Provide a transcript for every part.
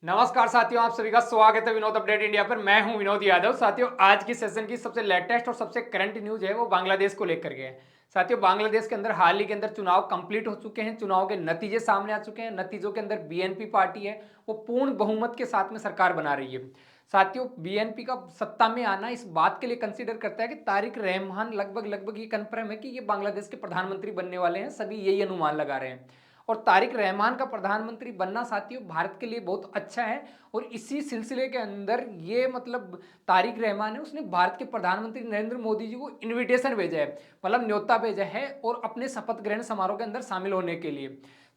नमस्कार साथियों, आप सभी का स्वागत है विनोद अपडेट इंडिया पर। मैं हूं विनोद यादव। साथियों, आज की सेशन की सबसे लेटेस्ट और सबसे करंट न्यूज है वो बांग्लादेश को लेकर के है। साथियों, बांग्लादेश के अंदर हाल ही के अंदर चुनाव कंप्लीट हो चुके हैं, चुनाव के नतीजे सामने आ चुके हैं। नतीजों के अंदर बीएनपी पार्टी है वो पूर्ण बहुमत के साथ में सरकार बना रही है। साथियों, बीएनपी का सत्ता में आना इस बात के लिए कंसीडर करता है कि तारिक रहमान लगभग लगभग ये कन्फर्म है कि ये बांग्लादेश के प्रधानमंत्री बनने वाले हैं। सभी यही अनुमान लगा रहे हैं और तारिक रहमान का प्रधानमंत्री बनना साथियों भारत के लिए बहुत अच्छा है। और इसी सिलसिले के अंदर ये मतलब तारिक रहमान है उसने भारत के प्रधानमंत्री नरेंद्र मोदी जी को इनविटेशन भेजा है, मतलब न्योता भेजा है और अपने शपथ ग्रहण समारोह के अंदर शामिल होने के लिए।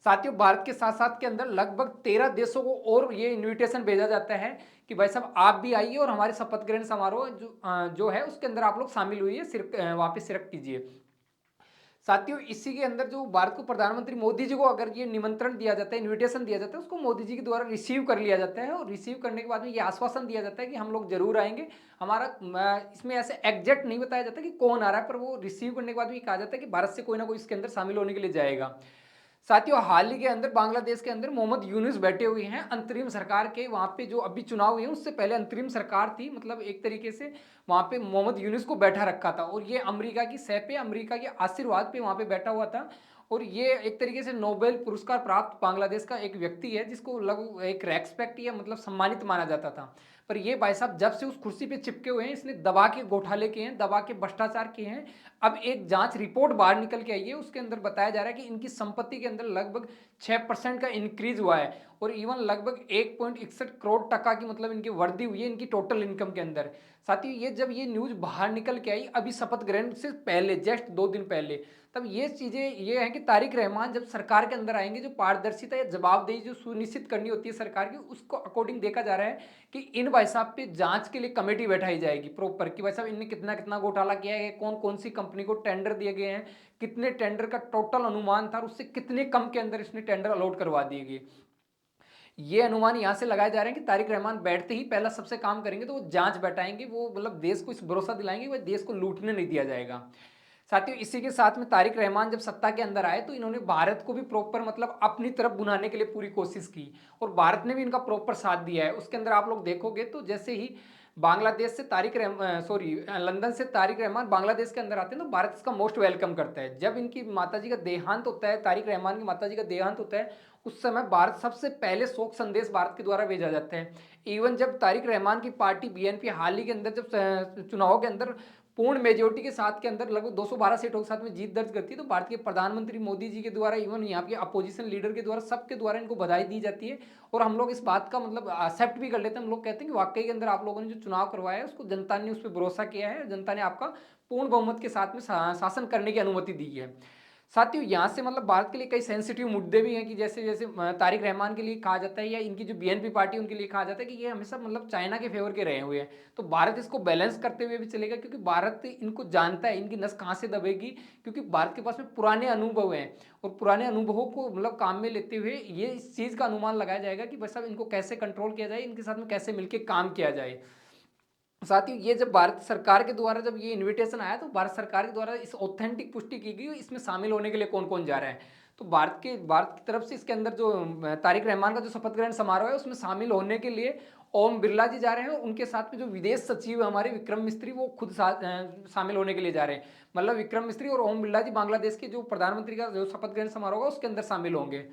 साथियों, भारत के साथ साथ के अंदर लगभग 13 देशों को और ये इनविटेशन भेजा जाता है कि भाई साहब आप भी आइए और हमारे शपथ ग्रहण समारोह जो है उसके अंदर आप लोग शामिल हुई है, वहां पे शिरकत कीजिए। साथियों, इसी के अंदर जो भारत को प्रधानमंत्री मोदी जी को अगर ये निमंत्रण दिया जाता है, इनविटेशन दिया जाता है, उसको मोदी जी के द्वारा रिसीव कर लिया जाता है और रिसीव करने के बाद में ये आश्वासन दिया जाता है कि हम लोग जरूर आएंगे। हमारा इसमें ऐसे एग्जैक्ट नहीं बताया जाता कि कौन आ रहा है, पर वो रिसीव करने के बाद में ये कहा जाता है कि भारत से कोई ना कोई इसके अंदर शामिल होने के लिए जाएगा। साथियों, हाल ही के अंदर बांग्लादेश के अंदर मोहम्मद यूनुस बैठे हुए हैं अंतरिम सरकार के। वहां पे जो अभी चुनाव हुए हैं उससे पहले अंतरिम सरकार थी, मतलब एक तरीके से वहां पे मोहम्मद यूनुस को बैठा रखा था और ये अमेरिका की सह पे, अमेरिका के आशीर्वाद पे वहां पे बैठा हुआ था। और ये एक तरीके से नोबेल पुरस्कार प्राप्त बांग्लादेश का एक व्यक्ति है जिसको लगभग एक रेस्पेक्ट या मतलब सम्मानित माना जाता था। पर ये भाई साहब जब से उस कुर्सी पे चिपके हुए हैं, इसने दबा के घोटाले किए हैं, दबा के भ्रष्टाचार किए हैं। अब एक जांच रिपोर्ट बाहर निकल के आई है, उसके अंदर बताया जा रहा है कि इनकी संपत्ति के अंदर लगभग 6% का इंक्रीज हुआ है और इवन लगभग 1.61 करोड़ टका की मतलब इनकी वृद्धि हुई है इनकी टोटल इनकम के अंदर। साथियों, ये जब ये न्यूज बाहर निकल के आई अभी शपथ ग्रहण से पहले जस्ट 2 दिन पहले, तब ये चीजें ये है कि तारिक रहमान जब सरकार के अंदर आएंगे, जो पारदर्शिता या जवाबदेही जो सुनिश्चित करनी होती है सरकार की, उसको अकॉर्डिंग देखा जा रहा है कि इन भाई साहब पे जांच के लिए कमेटी बैठाई जाएगी प्रॉपर कि भाई साहब इनने कितना कितना घोटाला किया है, कौन कौन सी कंपनी को टेंडर दिए गए हैं, कितने टेंडर का टोटल अनुमान था और उससे कितने कम के अंदर इसने टेंडर अलॉट करवा दिए गए। ये अनुमान यहां से लगाए जा रहे हैं कि तारिक रहमान बैठते ही पहला सबसे काम करेंगे तो वो जांच बैठाएंगे, वो मतलब देश को इस भरोसा दिलाएंगे कि देश को लूटने नहीं दिया जाएगा। साथियों, इसी के साथ में तारिक रहमान जब सत्ता के अंदर आए तो इन्होंने भारत को भी प्रॉपर मतलब अपनी तरफ बुलाने के लिए पूरी कोशिश की और भारत ने भी इनका प्रॉपर साथ दिया है। उसके अंदर आप लोग देखोगे तो जैसे ही बांग्लादेश से तारिक रहमान सॉरी लंदन से तारिक रहमान बांग्लादेश के अंदर आते हैं तो भारत इसका मोस्ट वेलकम करता है। जब इनकी माताजी का देहांत होता है, तारिक रहमान की माताजी का देहांत होता है, उस समय भारत सबसे पहले शोक संदेश भारत के द्वारा भेजा जाता है। इवन जब तारिक रहमान की पार्टी बीएनपी हाल ही के अंदर जब चुनाव के अंदर पूर्ण मेजोरिटी के साथ के अंदर लगभग 212 सीटों के साथ में जीत दर्ज करती है, तो भारत के प्रधानमंत्री मोदी जी के द्वारा, इवन यहाँ के अपोजिशन लीडर के द्वारा, सबके द्वारा इनको बधाई दी जाती है। और हम लोग इस बात का मतलब एक्सेप्ट भी कर लेते हैं। हम लोग कहते हैं कि वाकई के अंदर आप लोगों ने जो चुनाव करवाया है उसको जनता ने उस पर भरोसा किया है, जनता ने आपका पूर्ण बहुमत के साथ में शासन करने की अनुमति दी है। साथियों, यहाँ से मतलब भारत के लिए कई सेंसिटिव मुद्दे भी हैं कि जैसे जैसे तारिक रहमान के लिए कहा जाता है या इनकी जो बीएनपी पार्टी उनके लिए कहा जाता है कि ये हमेशा मतलब चाइना के फेवर के रहे हुए हैं। तो भारत इसको बैलेंस करते हुए भी चलेगा क्योंकि भारत इनको जानता है इनकी नस कहाँ से दबेगी, क्योंकि भारत के पास में पुराने अनुभव हैं और पुराने अनुभवों को मतलब काम में लेते हुए ये इस चीज़ का अनुमान लगाया जाएगा कि बस अब इनको कैसे कंट्रोल किया जाए, इनके साथ में कैसे मिलकर काम किया जाए। साथियों, ये जब भारत सरकार के द्वारा जब ये इनविटेशन आया तो भारत सरकार के द्वारा इस ऑथेंटिक पुष्टि की गई इसमें शामिल होने के लिए कौन कौन जा रहा है। तो भारत की तरफ से इसके अंदर जो तारिक रहमान का जो शपथ ग्रहण समारोह है उसमें शामिल होने के लिए ओम बिरला जी जा रहे हैं। उनके साथ में जो विदेश सचिव है हमारे विक्रम मिस्त्री, वो खुद शामिल होने के लिए जा रहे हैं। मतलब विक्रम मिस्त्री और ओम बिरला जी बांग्लादेश के जो प्रधानमंत्री का जो शपथ ग्रहण समारोह होगा उसके अंदर शामिल होंगे।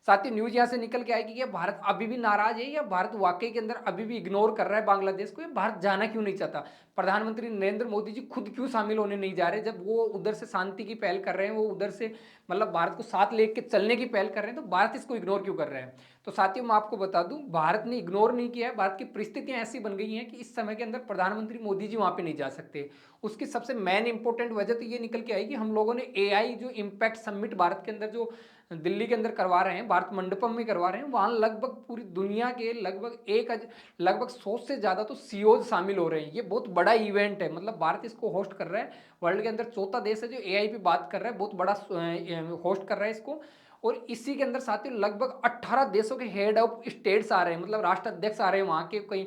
साथ ही न्यूज यहाँ से निकल के आएगी कि भारत अभी भी नाराज है या भारत वाकई के अंदर अभी भी इग्नोर कर रहा है बांग्लादेश को, या भारत जाना क्यों नहीं चाहता। प्रधानमंत्री नरेंद्र मोदी जी खुद क्यों शामिल होने नहीं जा रहे, जब वो उधर से शांति की पहल कर रहे हैं, वो उधर से मतलब भारत को साथ लेके चलने की पहल कर रहे हैं, तो भारत इसको इग्नोर क्यों कर रहा है। तो साथियों, मैं आपको बता दूं भारत ने इग्नोर नहीं किया है। भारत की परिस्थितियां ऐसी बन गई हैं कि इस समय के अंदर प्रधानमंत्री मोदी जी वहां पे नहीं जा सकते। उसकी सबसे मेन इंपॉर्टेंट वजह तो ये निकल के आई कि हम लोगों ने एआई जो इम्पैक्ट समिट भारत के अंदर जो दिल्ली के अंदर करवा रहे हैं, भारत मंडपम में करवा रहे हैं, वहां लगभग पूरी दुनिया के लगभग 100 से ज्यादा तो सीईओ शामिल हो रहे हैं। ये बहुत बड़ा इवेंट है, मतलब भारत इसको होस्ट कर रहा है। वर्ल्ड के अंदर चौथा देश है जो एआई पे बात कर रहा है, बहुत बड़ा होस्ट कर रहा है इसको। और इसी के अंदर साथियों लगभग 18 देशों के हेड ऑफ स्टेट्स आ रहे हैं, मतलब राष्ट्र अध्यक्ष आ रहे हैं वहां के। कहीं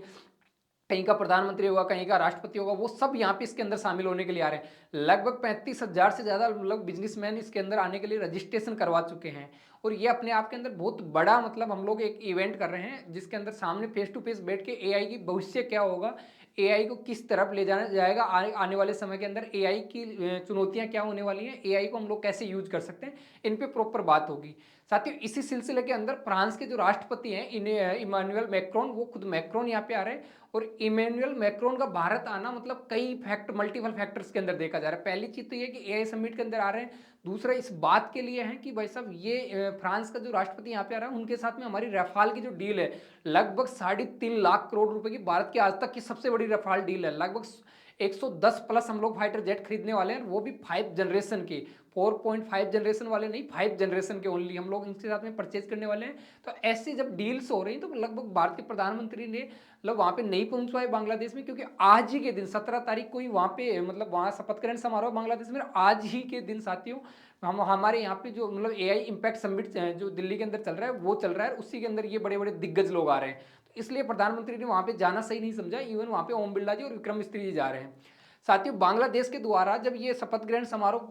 कहीं का प्रधानमंत्री होगा, कहीं का राष्ट्रपति होगा, वो सब यहाँ पे इसके अंदर शामिल होने के लिए आ रहे हैं। लगभग 35,000 से ज्यादा मतलब बिजनेसमैन इसके अंदर आने के लिए रजिस्ट्रेशन करवा चुके हैं। और ये अपने आप के अंदर बहुत बड़ा मतलब हम लोग एक इवेंट कर रहे हैं जिसके अंदर सामने फेस टू फेस बैठ के एआई की भविष्य क्या होगा, एआई को किस तरफ ले जाना जाएगा, आने वाले समय के अंदर एआई की चुनौतियां क्या होने वाली हैं, एआई को हम लोग कैसे यूज कर सकते हैं, इन पे प्रॉपर बात होगी। साथियों इसी सिलसिले के अंदर फ्रांस के जो राष्ट्रपति हैं इमानुएल मैक्रोन, वो खुद मैक्रोन यहाँ पे आ रहे हैं। और इमानुएल मैक्रोन का भारत आना मतलब कई मल्टीपल फैक्टर्स के अंदर देखा जा रहा है। पहली चीज तो ये कि एआई समिट के अंदर आ रहे हैं। दूसरा इस बात के लिए है कि भाई साहब ये फ्रांस का जो राष्ट्रपति यहाँ पे आ रहा है उनके साथ में हमारी रफाल की जो डील है लगभग 3.5 लाख करोड़ रुपए की, भारत की आज तक की सबसे बड़ी रफाल डील है। लगभग 110 प्लस हम लोग फाइटर जेट खरीदने वाले हैं, वो भी 5 जनरेशन के, 4.5 जनरेशन वाले नहीं, 5 जनरेशन के ओनली हम लोग इनके साथ में परचेज करने वाले हैं। तो ऐसे जब डील्स हो रही तो लगभग भारत के प्रधानमंत्री ने मतलब वहाँ पे नहीं पहुंचवाए बांग्लादेश में, क्योंकि आज ही के दिन 17 तारीख को ही वहाँ पे मतलब वहाँ शपथ ग्रहण समारोह बांग्लादेश में, आज ही के दिन साथियों हम हमारे यहाँ पे जो मतलब एआई इम्पैक्ट समिट जो दिल्ली के अंदर चल रहा है वो चल रहा है, उसी के अंदर ये बड़े बड़े दिग्गज लोग आ रहे हैं। तो इसलिए प्रधानमंत्री ने वहाँ पे जाना सही नहीं समझा, इवन वहाँ पे ओम बिरला जी और विक्रम मिस्त्री जी जा रहे हैं। साथियों बांग्लादेश के द्वारा जब ये शपथ ग्रहण समारोह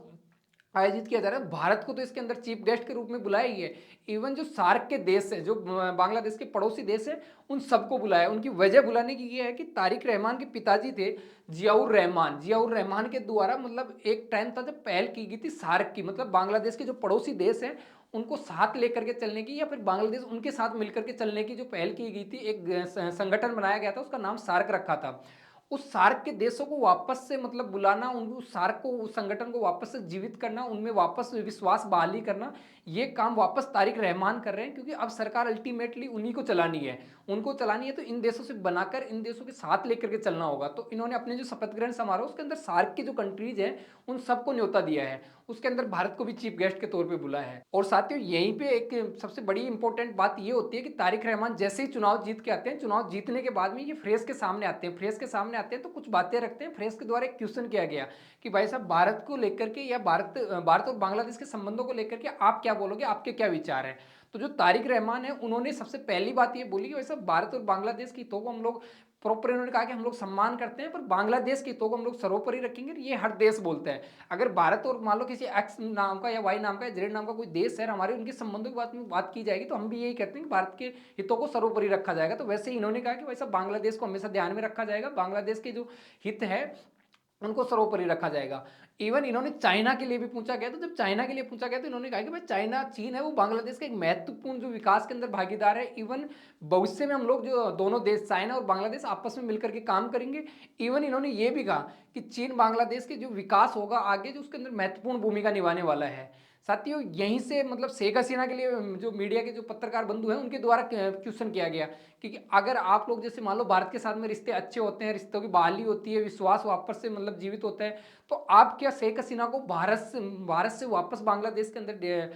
आयोजित किया जा रहा है, भारत को तो इसके अंदर चीफ गेस्ट के रूप में बुलाया ही है। इवन जो सार्क के देश है, जो बांग्लादेश के पड़ोसी देश है, उन सबको बुलाया। उनकी वजह बुलाने की ये है कि तारिक रहमान के पिताजी थे जियाउर रहमान के द्वारा मतलब एक टाइम था जब पहल की गई थी सार्क की, मतलब बांग्लादेश के जो पड़ोसी देश हैं उनको साथ लेकर के चलने की, या फिर बांग्लादेश उनके साथ मिलकर के चलने की जो पहल की गई थी, एक संगठन बनाया गया था, उसका नाम सार्क रखा था। उस सार्क के देशों को वापस से मतलब बुलाना, उस सार्क को, उस संगठन को वापस से जीवित करना, उनमें वापस विश्वास बहाली करना, ये काम वापस तारिक रहमान कर रहे हैं। क्योंकि अब सरकार अल्टीमेटली उन्हीं को चलानी है, उनको चलानी है, तो इन देशों से बनाकर इन देशों के साथ लेकर के चलना होगा। तो इन्होंने अपने जो शपथ ग्रहण समारोह उसके अंदर सार्क की जो कंट्रीज है उन सबको न्योता दिया है, उसके अंदर भारत को भी चीफ गेस्ट के तौर पे बुलाया है। और साथियों यहीं पे एक सबसे बड़ी इंपॉर्टेंट बात ये होती है कि तारिक रहमान जैसे ही चुनाव जीत के आते हैं, चुनाव जीतने के बाद में ये फ्रेस के सामने आते हैं, फ्रेस के सामने आते हैं तो कुछ बातें रखते हैं। फ्रेस के द्वारा एक क्वेश्चन किया गया कि भाई साहब भारत को लेकर के या भारत और बांग्लादेश के संबंधों को लेकर के आप क्या बोलोगे, आपके क्या विचार हैं। तो जो तारिक रहमान है उन्होंने सबसे पहली बात ये बोली कि वैसे भारत और बांग्लादेश की हितों को हम लोग प्रॉपर, इन्होंने कहा कि हम लोग सम्मान करते हैं पर बांग्लादेश के हितों को हम लोग सर्वोपरि रखेंगे, ये हर देश बोलता है। अगर भारत और मान लो किसी एक्स नाम का या वाई नाम का या जेड नाम का कोई देश है, हमारे उनके संबंधों की बात की जाएगी तो हम भी यही कहते हैं कि भारत के हितों को सर्वोपरि रखा जाएगा। तो वैसे ही इन्होंने कहा कि वैसा बांग्लादेश को हमेशा ध्यान में रखा जाएगा, बांग्लादेश के जो हित है उनको सर्वोपरि रखा जाएगा। इवन इन्होंने चाइना के लिए भी पूछा गया, तो जब चाइना के लिए पूछा गया तो इन्होंने कहा कि भाई चाइना, चीन है वो बांग्लादेश का एक महत्वपूर्ण जो विकास के अंदर भागीदार है। इवन भविष्य में हम लोग जो दोनों देश चाइना और बांग्लादेश आपस में मिलकर के काम करेंगे। इवन इन्होंने ये भी कहा कि चीन बांग्लादेश के जो विकास होगा आगे, जो उसके अंदर महत्वपूर्ण भूमिका निभाने वाला है। साथियों यहीं से मतलब शेख हसीना के लिए जो मीडिया के जो पत्रकार बंधु हैं उनके द्वारा क्वेश्चन किया गया कि अगर आप लोग जैसे मान लो भारत के साथ में रिश्ते अच्छे होते हैं, रिश्तों की बहाली होती है, विश्वास वापस से मतलब जीवित होता है, तो आप क्या शेख हसीना को भारत से वापस बांग्लादेश के अंदर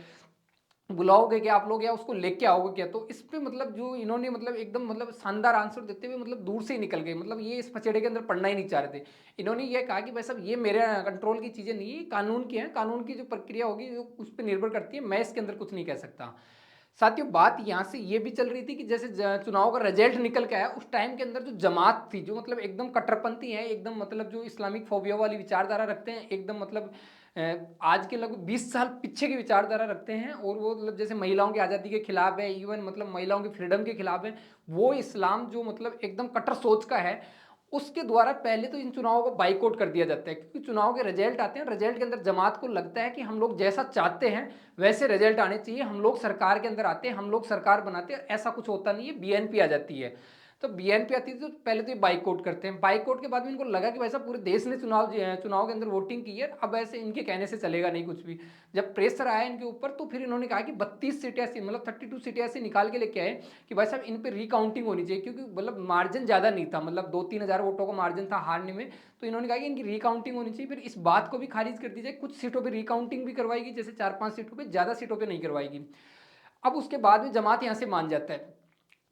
बुलाओगे क्या आप लोग, या उसको लेके आओगे क्या। तो इस पे मतलब जो इन्होंने मतलब एकदम मतलब शानदार आंसर देते हुए मतलब दूर से ही निकल गए, मतलब ये इस पचेड़े के अंदर पढ़ना ही नहीं चाह रहे थे। इन्होंने ये कहा कि भाई साहब ये मेरे कंट्रोल की चीज़ें नहीं है, कानून की है, कानून की जो प्रक्रिया होगी जो उस पर निर्भर करती है, मैं इसके अंदर कुछ नहीं कह सकता। साथियों बात यहाँ से ये भी चल रही थी कि जैसे चुनाव का रिजल्ट निकल के आया उस टाइम के अंदर जो जमात थी, जो मतलब एकदम कट्टरपंथी है, एकदम मतलब जो इस्लामिक फोबिया वाली विचारधारा रखते हैं, एकदम मतलब आज के लगभग 20 साल पीछे की विचारधारा रखते हैं, और वो मतलब जैसे महिलाओं की आज़ादी के खिलाफ है, इवन मतलब महिलाओं की फ्रीडम के खिलाफ है, वो इस्लाम जो मतलब एकदम कट्टर सोच का है, उसके द्वारा पहले तो इन चुनावों को बाइकआउट कर दिया जाता है। क्योंकि चुनाव के रिजल्ट आते हैं, रिजल्ट के अंदर जमात को लगता है कि हम लोग जैसा चाहते हैं वैसे रिजल्ट आने चाहिए, हम लोग सरकार के अंदर आते हैं, हम लोग सरकार बनाते हैं, ऐसा कुछ होता नहीं है, बीएनपी आ जाती है। तो बीएनपी आती थी तो पहले तो ये बाइकआउट करते हैं, बाइकआउट के बाद में इनको लगा कि वैसा पूरे देश ने चुनाव के अंदर वोटिंग की है, अब ऐसे इनके कहने से चलेगा नहीं कुछ भी। जब प्रेशर आया इनके ऊपर तो फिर इन्होंने कहा कि 32 सीटें ऐसी मतलब 32 सीटें ऐसी निकाल के लेके आए कि भाई साहब इन पर रिकाउंटिंग होनी चाहिए, क्योंकि मतलब मार्जिन ज़्यादा नहीं था, मतलब 2-3 हज़ार वोटों का मार्जिन था हारने में। तो इन्होंने कहा कि इनकी रिकाउंटिंग होनी चाहिए, फिर इस बात को भी खारिज कर दी जाए, कुछ सीटों पर रिकाउंटिंग भी करवाएगी, जैसे 4-5 सीटों पर, ज़्यादा सीटों पर नहीं करवाएगी। अब उसके बाद में जमात यहाँ से मान जाता है,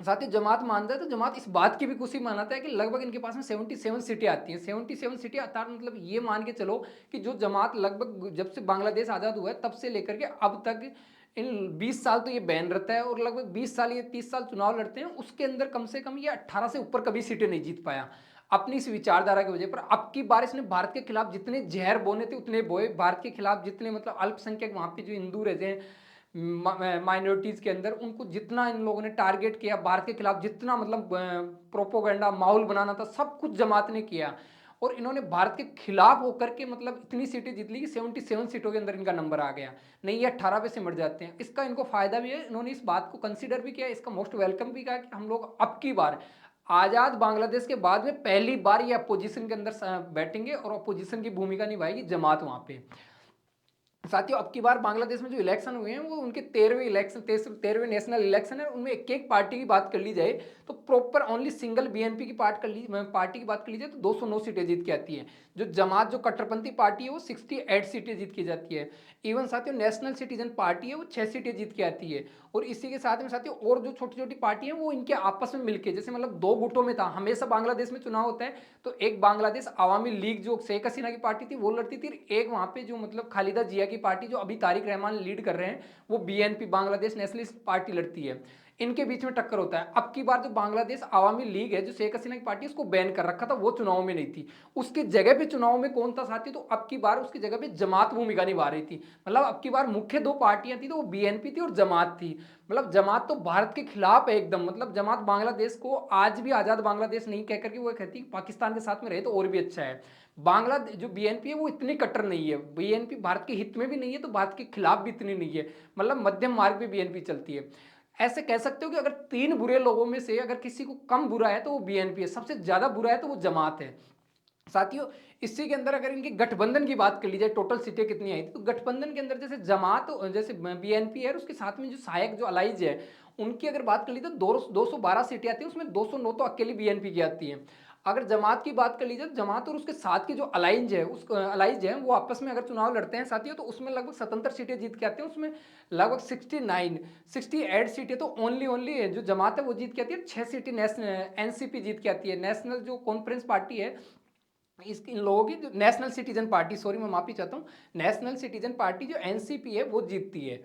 साथ ही जमात मानता है तो जमात इस बात की भी खुशी मनाता है कि लगभग इनके पास में 77 सीटें आती हैं। 77 सीटें अर्थात मतलब ये मान के चलो कि जो जमात लगभग जब से बांग्लादेश आज़ाद हुआ है तब से लेकर के अब तक इन 20 साल तो ये बैन रहता है, और लगभग 20 साल ये 30 साल चुनाव लड़ते हैं, उसके अंदर कम से कम ये 18 से ऊपर कभी सीटें नहीं जीत पाया अपनी इस विचारधारा की वजह पर। अब की बार इसने भारत के खिलाफ जितने जहर बोने थे उतने बोए, भारत के खिलाफ जितने मतलब अल्पसंख्यक वहाँ पे जो हिंदू रहते हैं, माइनॉरिटीज़ के अंदर उनको जितना इन लोगों ने टारगेट किया, भारत के खिलाफ जितना मतलब प्रोपोगंडा माहौल बनाना था, सब कुछ जमात ने किया। और इन्होंने भारत के खिलाफ होकर के मतलब इतनी सीटें जीत ली कि 77 सीटों के अंदर इनका नंबर आ गया। नहीं, ये 18 पे सिमट जाते हैं। इसका इनको फायदा भी है, इन्होंने इस बात को कंसीडर भी किया, इसका मोस्ट वेलकम भी कहा कि हम लोग अब की बार आज़ाद बांग्लादेश के बाद में पहली बार ये अपोजिशन के अंदर बैठेंगे और अपोजिशन की भूमिका निभाएगी जमात वहाँ पे। साथियों, अब की बार बांग्लादेश में जो इलेक्शन हुए हैं वो उनके 13वें नेशनल इलेक्शन है। उनमें एक एक पार्टी की बात कर ली जाए तो प्रॉपर ओनली सिंगल बीएनपी की पार्टी की बात कर ली जाए तो 209 सीटें जीत के आती है। जो जमात जो कट्टरपंथी पार्टी है वो 68 सीटें जीत के जाती है। इवन साथियों, नेशनल सिटीजन पार्टी है वो 6 सीटें जीत के आती है। और इसी के साथ में साथियों और जो छोटी छोटी पार्टी है वो इनके आपस में मिलके, जैसे मतलब दो गुटों में था, हमेशा बांग्लादेश में चुनाव होता है तो एक बांग्लादेश आवामी लीग जो शेख हसीना की पार्टी थी वो लड़ती थी, एक वहां पे जो मतलब खालिदा जिया की पार्टी जो अभी तारिक रहमान लीड कर रहे हैं वो बीएनपी बांग्लादेश नेशनलिस्ट पार्टी लड़ती है। इनके बीच में टक्कर होता है। अब की बार जो बांग्लादेश आवामी लीग है जो शेख हसीना की पार्टी उसको बैन कर रखा था, वो चुनाव में नहीं थी। उसकी जगह पे चुनाव में कौन था साथी, तो अब की बार उसकी जगह पे जमात भूमिका निभा रही थी। मतलब अब की बार मुख्य दो पार्टियां थी तो वो बीएनपी थी और जमात थी। मतलब जमात तो भारत के खिलाफ है एकदम। मतलब जमात बांग्लादेश को आज भी आजाद बांग्लादेश नहीं कहकर के वो कहती पाकिस्तान के साथ में रहे तो और भी अच्छा है। बांग्लादेश जो बीएनपी है वो इतनी कट्टर नहीं है, बीएनपी भारत के हित में भी नहीं है तो भारत के खिलाफ भी इतनी नहीं है। मतलब मध्यम मार्ग पे बीएनपी चलती है। ऐसे कह सकते हो कि अगर तीन बुरे लोगों में से अगर किसी को कम बुरा है तो वो बीएनपी है, सबसे ज्यादा बुरा है तो वो जमात है। साथियों, इसी के अंदर अगर इनके गठबंधन की बात कर ली जाए, टोटल सीटें कितनी आई थी तो गठबंधन के अंदर जैसे जमात जैसे बीएनपी है उसके साथ में जो सहायक जो अलाइज है उनकी अगर बात कर ली तो 212 सीटें आती है, उसमें 209 तो अकेली बीएनपी की आती है। अगर जमात की बात कर लीजिए, जमात और उसके साथ की जो अलाइज है वो आपस में अगर चुनाव लड़ते हैं साथियों तो उसमें लगभग 77 सीटें जीत के आते हैं। उसमें लगभग 68 सीटें तो ओनली जो जमात है वो जीत के आती है। 6 सीटें एनसीपी जीत के आती है, नेशनल जो कॉन्फ्रेंस पार्टी है। इन लोगों की जो नेशनल सिटीजन पार्टी, सॉरी मैं माफी चाहता हूँ, नेशनल सिटीजन पार्टी जो एनसीपी है वो जीतती है।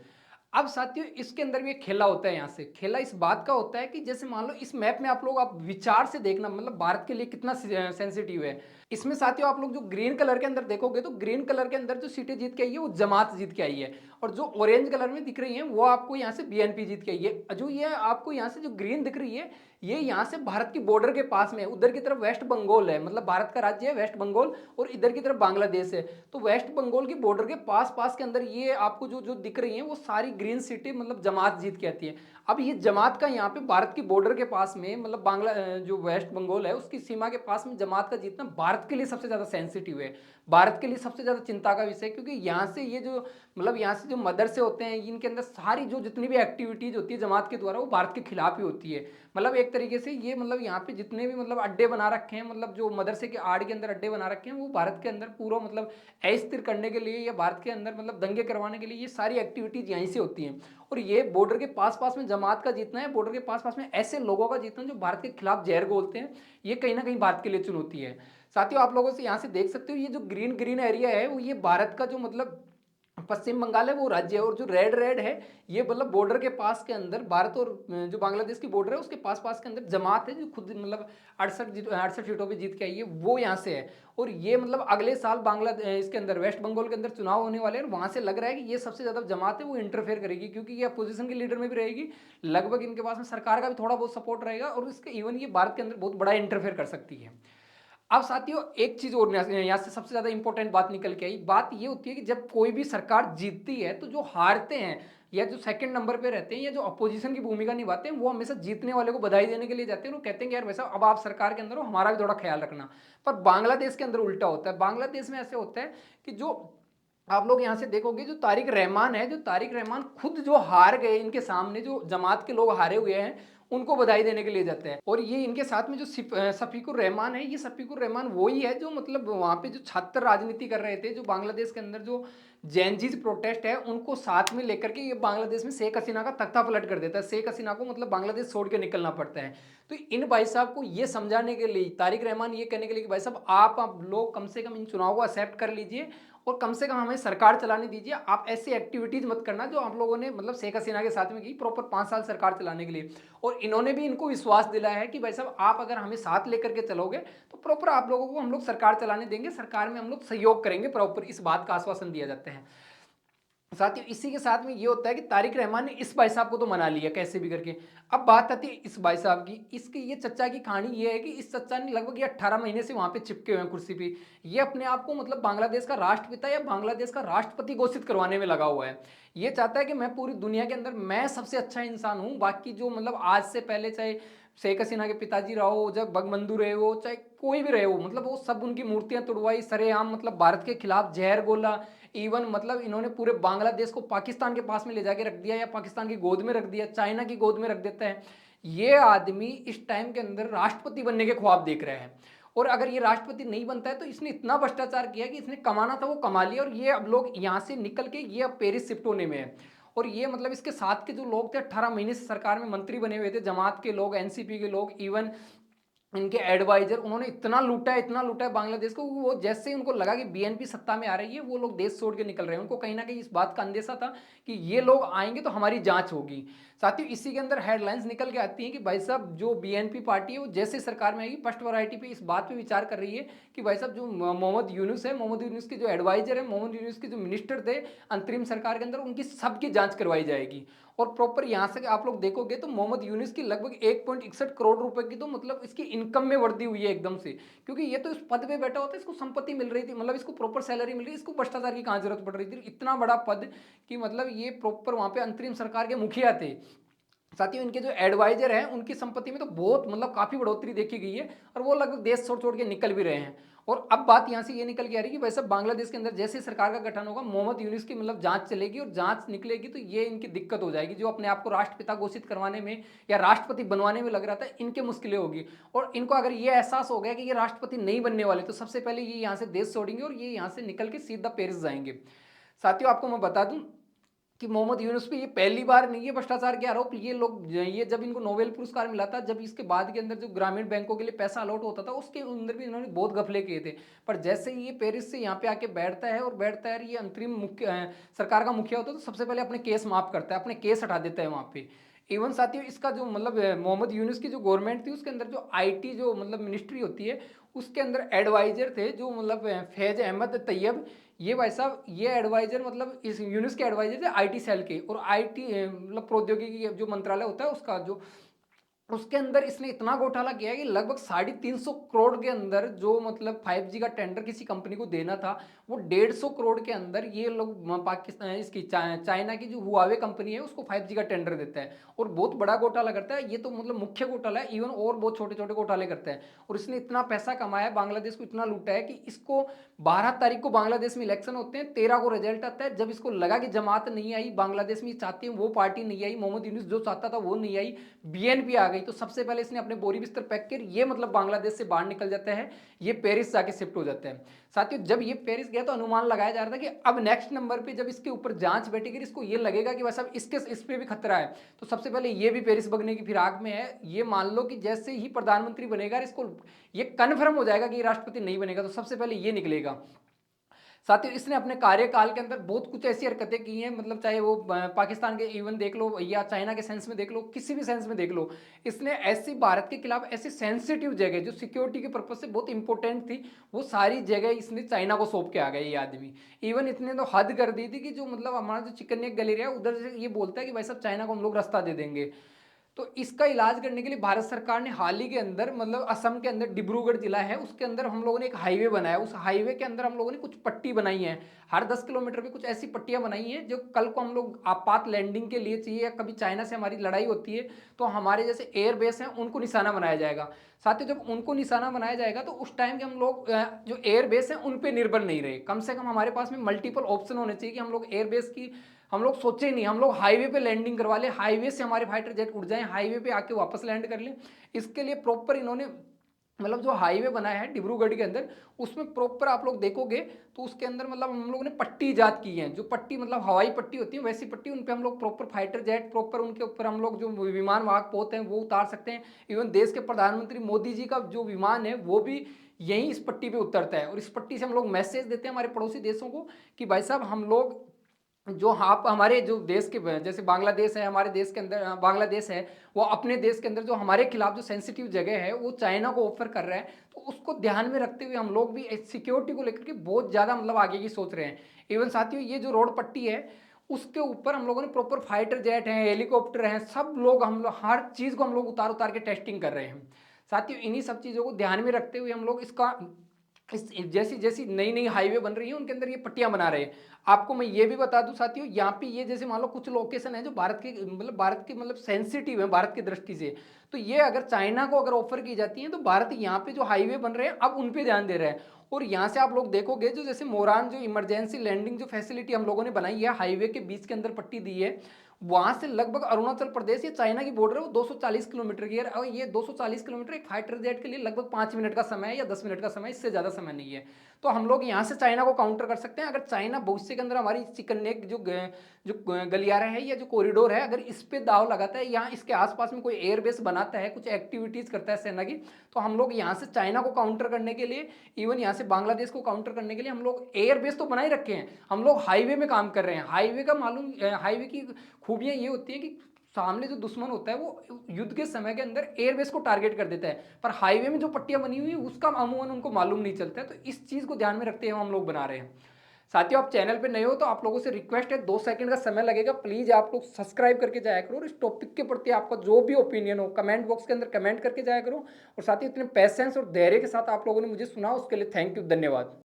अब साथियों इसके अंदर भी एक खेला होता है, यहाँ से खेला इस बात का होता है कि जैसे मान लो इस मैप में आप विचार से देखना, मतलब भारत के लिए कितना सेंसिटिव है। इसमें साथियों आप लोग जो ग्रीन कलर के अंदर देखोगे तो ग्रीन कलर के अंदर जो सीटें जीत के आई है वो जमात जीत के आई है, और जो ऑरेंज कलर में दिख रही है वो आपको यहाँ से बीएनपी जीत के आई है। जो ये आपको यहाँ से जो ग्रीन दिख रही है ये यहाँ से भारत की बॉर्डर के पास में है। उधर की तरफ वेस्ट बंगाल है, मतलब भारत का राज्य है वेस्ट बंगाल, और इधर की तरफ बांग्लादेश है। तो वेस्ट बंगाल की बॉर्डर के पास पास के अंदर ये आपको जो जो दिख रही है वो सारी ग्रीन सिटी मतलब जमात जीत के आती है। अब ये जमात का यहाँ पे भारत की बॉर्डर के पास में मतलब जो वेस्ट बंगाल है उसकी सीमा के पास में जमात का जीतना भारत के लिए सबसे ज्यादा सेंसिटिव है, भारत के लिए सबसे ज्यादा चिंता का विषय है। क्योंकि यहाँ से ये जो मतलब यहाँ से जो मदरसे होते हैं इनके अंदर सारी जो जितनी भी एक्टिविटीज होती है जमात के द्वारा वो भारत के खिलाफ ही होती है। मतलब एक तरीके से ये मतलब यहाँ पे जितने भी मतलब अड्डे बना रखे हैं, मतलब जो मदरसे के आड़ के अंदर अड्डे बना रखे हैं वो भारत के अंदर पूरा मतलब अस्थिर करने के लिए या भारत के अंदर मतलब दंगे करवाने के लिए ये सारी एक्टिविटीज यहीं से होती हैं। और ये बॉर्डर के पास पास में जमात का जीतना है, बॉर्डर के पास पास में ऐसे लोगों का जीतना जो भारत के खिलाफ जहर घोलते हैं, ये कहीं ना कहीं भारत के लिए चुनौती है। साथियों आप लोगों से यहाँ से देख सकते हो ये जो ग्रीन ग्रीन एरिया है वो ये भारत का जो मतलब पश्चिम बंगाल है वो राज्य है, और जो रेड रेड है ये मतलब बॉर्डर के पास के अंदर भारत और जो बांग्लादेश की बॉर्डर है उसके पास पास के अंदर जमात है जो खुद मतलब 68 सीटों पे जीत के आई है वो यहाँ से है। और ये मतलब अगले साल बांग्लादेश इसके अंदर वेस्ट बंगाल के अंदर चुनाव होने वाले हैं और वहां से लग रहा है कि ये सबसे ज्यादा जमात है वो इंटरफेयर करेगी, क्योंकि ये अपोजिशन के लीडर में भी रहेगी, लगभग इनके पास में सरकार का भी थोड़ा बहुत सपोर्ट रहेगा, और इसके इवन ये भारत के अंदर बहुत बड़ा इंटरफेयर कर सकती है। अब साथियों एक चीज और यहाँ से सबसे ज्यादा इंपॉर्टेंट बात निकल के आई, बात ये होती है कि जब कोई भी सरकार जीतती है तो जो हारते हैं या जो सेकंड नंबर पे रहते हैं या जो अपोजिशन की भूमिका निभाते हैं वो हमेशा जीतने वाले को बधाई देने के लिए जाते हैं। वो कहते हैं कि यार वैसा अब आप सरकार के अंदर हो, हमारा भी थोड़ा ख्याल रखना। पर बांग्लादेश के अंदर उल्टा होता है। बांग्लादेश में ऐसे होता है कि जो आप लोग यहाँ से देखोगे जो तारिक रहमान है, जो तारिक रहमान खुद जो हार गए इनके सामने, जो जमात के लोग हारे हुए हैं उनको बधाई देने के लिए जाते हैं। और ये इनके साथ में जो शफीकुर रहमान है, ये शफीकुर रहमान वही है जो मतलब वहाँ पे जो छात्र राजनीति कर रहे थे, जो बांग्लादेश के अंदर जो जैनजीज प्रोटेस्ट है उनको साथ में लेकर के ये बांग्लादेश में शेख हसीना का तख्ता पलट कर देता है। शेख हसीना को मतलब बांग्लादेश छोड़ के निकलना पड़ता है। तो इन भाई साहब को ये समझाने के लिए तारिक रहमान ये कहने के लिए कि भाई साहब आप लोग कम से कम इन चुनाव को एक्सेप्ट कर लीजिए और कम से कम हमें सरकार चलाने दीजिए। आप ऐसी एक्टिविटीज मत करना जो आप लोगों ने मतलब शेख हसीना के साथ में की प्रॉपर 5 साल सरकार चलाने के लिए। और इन्होंने भी इनको विश्वास दिलाया है कि भाई साहब आप अगर हमें साथ लेकर के चलोगे तो प्रॉपर आप लोगों को हम लोग सरकार चलाने देंगे, सरकार में हम लोग सहयोग करेंगे, प्रॉपर इस बात का आश्वासन दिया जाता है। साथियों इसी के साथ में ये होता है कि तारिक रहमान ने इस भाई साहब को तो मना लिया कैसे भी करके। अब बात आती है इस भाई साहब की, इसकी ये चच्चा की कहानी ये है कि इस चच्चा ने लगभग ये 18 महीने से वहां पे चिपके हुए हैं कुर्सी पे। ये अपने आप को मतलब बांग्लादेश का राष्ट्रपिता या बांग्लादेश का राष्ट्रपति घोषित करवाने में लगा हुआ है। ये चाहता है कि मैं पूरी दुनिया के अंदर मैं सबसे अच्छा इंसान हूं, बाकी जो मतलब आज से पहले चाहे शेख हसीना के पिताजी रहो, जब बंगबंधु रहे हो, चाहे कोई भी रहे हो, मतलब वो सब उनकी मूर्तियां तुड़वाई सरेआम, मतलब भारत के खिलाफ जहर गोला। इवन मतलब इन्होंने पूरे बांग्लादेश को पाकिस्तान के पास में ले जाके रख दिया या पाकिस्तान की गोद में रख दिया, चाइना की गोद में रख देता है। ये आदमी इस टाइम के अंदर राष्ट्रपति बनने के ख्वाब देख रहे हैं। और अगर ये राष्ट्रपति नहीं बनता है तो इसने इतना भ्रष्टाचार किया कि इसने कमाना था वो कमा लिया, और ये अब लोग यहाँ से निकल के ये अब पेरिस शिफ्ट होने में है। और ये मतलब इसके साथ के जो लोग थे 18 महीने से सरकार में मंत्री बने हुए थे, जमात के लोग, एनसीपी के लोग, इवन इनके एडवाइजर, उन्होंने इतना लूटा है बांग्लादेश को। वो जैसे ही उनको लगा कि बीएनपी सत्ता में आ रही है वो लोग देश छोड़ के निकल रहे हैं। उनको कहीं ना कहीं इस बात का अंदेशा था कि ये लोग आएंगे तो हमारी जांच होगी। साथियों इसी के अंदर हेडलाइंस निकल के आती हैं कि भाई साहब जो बीएनपी पार्टी है वो जैसे सरकार में आएगी फर्स्ट वैरायटी पे इस बात पे विचार कर रही है कि भाई साहब जो मोहम्मद यूनुस है, मोहम्मद यूनुस के जो एडवाइजर है, मोहम्मद यूनुस के जो मिनिस्टर थे अंतरिम सरकार के अंदर, उनकी सबकी जांच करवाई जाएगी। और प्रॉपर यहाँ से आप लोग देखोगे तो मोहम्मद यूनिस की लगभग 1.61 करोड़ रुपए की तो मतलब इसकी इनकम में वृद्धि हुई है एकदम से। क्योंकि ये तो इस पद पे बैठा होता है, इसको संपत्ति मिल रही थी, मतलब इसको प्रॉपर सैलरी मिल रही है, इसको भ्रष्टाचार की कहाँ जरूरत पड़ रही थी। इतना बड़ा पद कि मतलब ये प्रॉपर वहां पे अंतरिम सरकार के मुखिया थे। साथ ही इनके जो एडवाइजर हैं उनकी संपत्ति में तो बहुत मतलब काफी बढ़ोतरी देखी गई है, और वो लगभग देश छोड़ छोड़ के निकल भी रहे हैं। और अब बात यहां से ये निकल के आ रही है कि वैसे बांग्लादेश के अंदर जैसे सरकार का गठन होगा, मोहम्मद यूनिस की मतलब जांच चलेगी, और जांच निकलेगी तो ये इनकी दिक्कत हो जाएगी। जो अपने आप को राष्ट्रपिता घोषित करवाने में या राष्ट्रपति बनवाने में लग रहा था, इनके मुश्किलें होगी। और इनको अगर ये एहसास हो गया कि ये राष्ट्रपति नहीं बनने वाले, तो सबसे पहले ये यहाँ से देश छोड़ेंगे और ये यहाँ से निकल के सीधा पेरिस जाएंगे। साथियों आपको मैं बता दूं कि मोहम्मद यूनुस पे ये पहली बार नहीं है भ्रष्टाचार के आरोप। ये लोग ये जब इनको नोबेल पुरस्कार मिला था, जब इसके बाद के अंदर जो ग्रामीण बैंकों के लिए पैसा अलॉट होता था उसके अंदर भी इन्होंने बहुत घपले किए थे। पर जैसे ही ये पेरिस से यहाँ पे आके बैठता है और बैठता है, ये अंतरिम मुख्य सरकार का मुखिया होता है, तो सबसे पहले अपने केस माफ करता है, अपने केस हटा देता है वहाँ पे। इवन साथियों इसका जो मतलब मोहम्मद यूनुस की जो गवर्नमेंट थी उसके अंदर जो आईटी जो मतलब मिनिस्ट्री होती है, उसके अंदर एडवाइजर थे जो मतलब फैज अहमद तैयब। ये भाई साहब ये एडवाइजर मतलब इस यूनिस के एडवाइजर थे आईटी सेल के, और आईटी मतलब प्रौद्योगिकी जो मंत्रालय होता है उसका जो, उसके अंदर इसने इतना घोटाला किया है कि लगभग 350 करोड़ के अंदर जो मतलब 5G का टेंडर किसी कंपनी को देना था, वो 150 करोड़ के अंदर ये लोग पाकिस्तान इसकी चाइना की जो हुआवे कंपनी है उसको 5G का टेंडर देता है, और बहुत बड़ा घोटाला करता है। ये तो मतलब मुख्य घोटाला है, इवन और बहुत छोटे छोटे घोटाले करता है। और इसने इतना पैसा कमाया है, बांग्लादेश को इतना लूटा है कि इसको 12 तारीख को बांग्लादेश में इलेक्शन होते हैं, 13 को रिजल्ट आता है। जब इसको लगा कि जमात नहीं आई बांग्लादेश में, चाहती है वो पार्टी नहीं आई, मोहम्मद यूनुस जो चाहता था वो नहीं आई, बीएनपी आ गई, तो सबसे पहले इसने अपने बोरी बिस्तर पैक कर ये मतलब बांग्लादेश से बाहर निकल जाता है, ये पेरिस जाके शिफ्ट हो जाता है। साथियों जब ये पेरिस गया तो अनुमान लगाया जा रहा था कि अब नेक्स्ट नंबर पे जब इसके ऊपर जांच बैठेगी, इसको ये लगेगा कि वैसा इसके इस पे भी खतरा है, तो सबसे पहले ये भी पेरिस भगने की फिराक में है। ये मान लो कि जैसे ही प्रधानमंत्री बनेगा, इसको ये कन्फर्म हो जाएगा कि ये राष्ट्रपति नहीं बनेगा, तो सबसे पहले ये निकलेगा। साथियों इसने अपने कार्यकाल के अंदर बहुत कुछ ऐसी हरकतें की हैं, मतलब चाहे वो पाकिस्तान के इवन देख लो या चाइना के सेंस में देख लो, किसी भी सेंस में देख लो, इसने ऐसी भारत के खिलाफ ऐसी सेंसिटिव जगह जो सिक्योरिटी के पर्पज से बहुत इंपॉर्टेंट थी, वो सारी जगह इसने चाइना को सौंप के आ गया ये आदमी। इवन इतने तो हद कर दी थी कि जो मतलब हमारा जो चिकन नेक गलेरिया उधर से ये बोलता है कि भाई साहब चाइना को हम लोग रास्ता दे देंगे। तो इसका इलाज करने के लिए भारत सरकार ने हाल ही के अंदर मतलब असम के अंदर डिब्रूगढ़ जिला है उसके अंदर हम लोगों ने एक हाईवे बनाया, उस हाईवे के अंदर हम लोगों ने कुछ पट्टी बनाई है, हर 10 किलोमीटर पे कुछ ऐसी पट्टियां बनाई हैं जो कल को हम लोग आपात लैंडिंग के लिए चाहिए, या कभी चाइना से हमारी लड़ाई होती है तो हमारे जैसे एयर बेस हैं उनको निशाना बनाया जाएगा। साथ ही जब उनको निशाना बनाया जाएगा तो उस टाइम के हम लोग जो एयर बेस हैं उन पर निर्भर नहीं रहे, कम से कम हमारे पास में मल्टीपल ऑप्शन होने चाहिए कि हम लोग एयर बेस की हम लोग सोचे नहीं, हम लोग हाईवे पे लैंडिंग करवा ले, हाईवे से हमारे फाइटर जेट उड़ जाएं, हाईवे पे आके वापस लैंड कर लें। इसके लिए प्रॉपर इन्होंने मतलब जो हाईवे बनाया है डिब्रूगढ़ के अंदर, उसमें प्रॉपर आप लोग देखोगे तो उसके अंदर मतलब हम लोगों ने पट्टी ईजाद की है, जो पट्टी मतलब हवाई पट्टी होती है वैसी पट्टी, उन पे हम लोग प्रॉपर फाइटर जेट प्रॉपर उनके ऊपर हम लोग जो विमान वाहक पोत हैं वो उतार सकते हैं। इवन देश के प्रधानमंत्री मोदी जी का जो विमान है वो भी यहीं इस पट्टी पे उतरता है, और इस पट्टी से हम लोग मैसेज देते हैं हमारे पड़ोसी देशों को कि भाई साहब हम लोग जो आप हमारे जो देश के जैसे बांग्लादेश है, हमारे देश के अंदर बांग्लादेश है, वो अपने देश के अंदर जो हमारे खिलाफ जो सेंसिटिव जगह है वो चाइना को ऑफर कर रहा है, तो उसको ध्यान में रखते हुए हम लोग भी सिक्योरिटी को लेकर के बहुत ज़्यादा मतलब आगे की सोच रहे हैं। इवन साथियों ये जो रोड पट्टी है उसके ऊपर हम लोगों ने प्रॉपर फाइटर जेट हैं, हेलीकॉप्टर हैं, सब लोग हम लोग हर चीज़ को हम लोग उतार उतार के टेस्टिंग कर रहे हैं। साथियों इन्हीं सब चीज़ों को ध्यान में रखते हुए हम लोग इसका इस जैसी जैसी नई नई हाईवे बन रही है उनके अंदर ये पट्टियां बना रहे हैं। आपको मैं ये भी बता दूं साथियों, यहाँ पे ये जैसे मान लो कुछ लोकेशन है जो भारत के मतलब सेंसिटिव है भारत की दृष्टि से, तो ये अगर चाइना को अगर ऑफर की जाती है तो भारत यहाँ पे जो हाईवे बन रहे हैं अब उन पे ध्यान दे रहा है। और यहाँ से आप लोग देखोगे जो जैसे मोरान जो इमरजेंसी लैंडिंग जो फैसिलिटी हम लोगों ने बनाई है हाईवे के बीच के अंदर पट्टी दी है, वहां से लगभग अरुणाचल प्रदेश या चाइना की बॉर्डर है वो 240 किलोमीटर की है। और ये 240 किलोमीटर एक फाइटर जेट के लिए लगभग 5 मिनट का समय है या 10 मिनट का समय, इससे ज्यादा समय नहीं है। तो हम लोग यहाँ से चाइना को काउंटर कर सकते हैं। अगर चाइना भविष्य के अंदर हमारी चिकन नेक जो गलियारा है या जो कॉरिडोर है अगर इस पे दाव लगाता है, यहाँ इसके आसपास में कोई एयरबेस बनाता है, कुछ एक्टिविटीज करता है सेना की, तो हम लोग यहाँ से चाइना को काउंटर करने के लिए, इवन यहाँ से बांग्लादेश को काउंटर करने के लिए हम लोग एयरबेस तो बना ही रखे हैं, हम लोग हाईवे में काम कर रहे हैं। हाईवे का मालूम, हाईवे की खूबियां ये होती है कि सामने जो दुश्मन होता है वो युद्ध के समय के अंदर एयरबेस को टारगेट कर देता है, पर हाईवे में जो पट्टियां बनी हुई है उसका अमूमन उनको मालूम नहीं चलता है। तो इस चीज को ध्यान में रखते हुए हम लोग बना रहे हैं। साथियों आप चैनल पे नए हो तो आप लोगों से रिक्वेस्ट है, 2 सेकंड का समय लगेगा, प्लीज आप लोग सब्सक्राइब करके जाया करो और इस टॉपिक के प्रति आपका जो भी ओपिनियन हो कमेंट बॉक्स के अंदर कमेंट करके जाया करो। और साथ ही इतने पेशेंस और धैर्य के साथ आप लोगों ने मुझे सुना उसके लिए थैंक यू, धन्यवाद।